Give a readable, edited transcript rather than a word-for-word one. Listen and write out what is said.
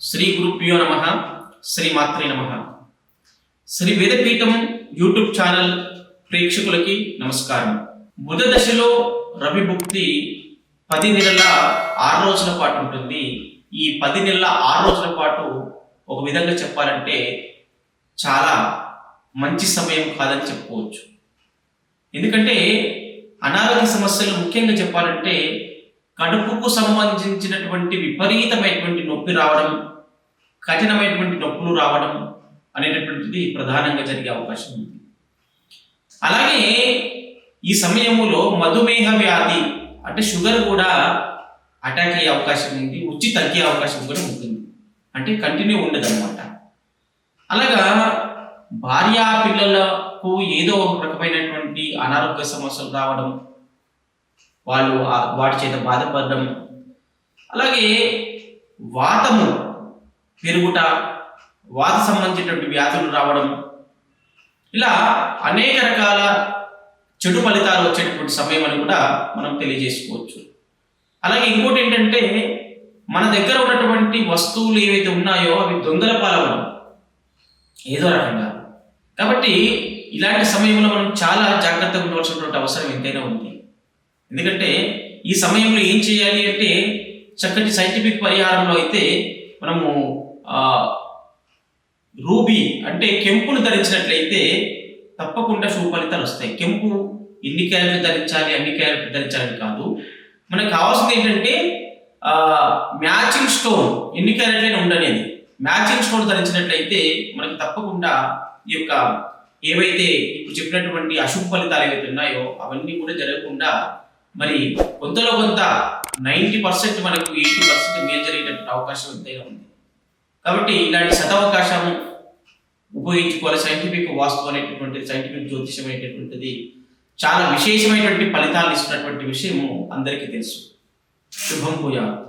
శ్రీ గురుభ్యో నమః. శ్రీ మాత్రే నమః. శ్రీ వేదపీఠం యూట్యూబ్ ఛానల్ ప్రేక్షకులకి నమస్కారం. బుధ దశలో రవి భుక్తి 10 నెలల 6 రోజుల పాటు ఉంటుంది. ఈ 10 నెలల 6 రోజుల పాటు ఒక విధంగా చెప్పాలంటే చాలా మంచి సమయం కాదని చెప్పుకోవచ్చు. ఎందుకంటే అనారోగ్య సమస్యలు ముఖ్యంగా చెప్పాలంటే కడుపుకు సంబంధించినటువంటి విపరీతమైనటువంటి నొప్పి రావడం, కఠినమైనటువంటి నొప్పులు రావడం అనేటటువంటిది ప్రధానంగా జరిగే అవకాశం ఉంది. అలాగే ఈ సమయంలో మధుమేహ వ్యాధి అంటే షుగర్ కూడా అటాక్ అయ్యే అవకాశం ఉంది, వచ్చి తగ్గే అవకాశం కూడా ఉంటుంది. అంటే కంటిన్యూ ఉండదు అనమాట. అలాగా భార్యా పిల్లలకు ఏదో ఒక రకమైనటువంటి అనారోగ్య సమస్యలు రావడం, వాళ్ళు వాటి చేత బాధపడడం, అలాగే వాతము పెరుగుట, వాత సంబంధించినటువంటి వ్యాధులు రావడం, ఇలా అనేక రకాల చెడు ఫలితాలు వచ్చేటటువంటి సమయం అని కూడా మనం తెలియజేసుకోవచ్చు. అలాగే ఇంకోటి ఏంటంటే మన దగ్గర ఉన్నటువంటి వస్తువులు ఏవైతే ఉన్నాయో అవి దొంగల పాలవడం ఏదో రకంగా. కాబట్టి ఇలాంటి సమయంలో మనం చాలా జాగ్రత్తగా ఉండవలసినటువంటి అవసరం ఎంతైనా ఉంది. ఎందుకంటే ఈ సమయంలో ఏం చేయాలి అంటే చక్కటి సైంటిఫిక్ పరిహారంలో అయితే మనము రూబీ అంటే కెంపును ధరించినట్లయితే తప్పకుండా శుభ ఫలితాలు వస్తాయి. కెంపు ఎన్ని క్యారెట్లు ధరించాలి, అన్ని క్యారెట్లు ధరించాలని కాదు, మనకు కావాల్సింది ఏంటంటే మ్యాచింగ్ స్టోన్ ఎన్ని క్యారెట్లైనా ఉండనేది. మ్యాచింగ్ స్టోన్ ధరించినట్లయితే మనకు తప్పకుండా ఈ యొక్క ఏవైతే ఇప్పుడు చెప్పినటువంటి అశుభ ఫలితాలు ఏవైతే ఉన్నాయో అవన్నీ కూడా జరగకుండా మరి కొంతలో కొంత 90% మనకు 80% మేలు జరిగేటటువంటి అవకాశం ఎంతైనా ఉంది. కాబట్టి ఇలాంటి సదవకాశం ఉపయోగించుకోవాలి. సైంటిఫిక్ వాస్తు అనేటటువంటి సైంటిఫిక్ జ్యోతిషం అనేటటువంటిది చాలా విశేషమైనటువంటి ఫలితాలు ఇస్తున్నటువంటి విషయము అందరికీ తెలుసు. శుభం భూయాత్.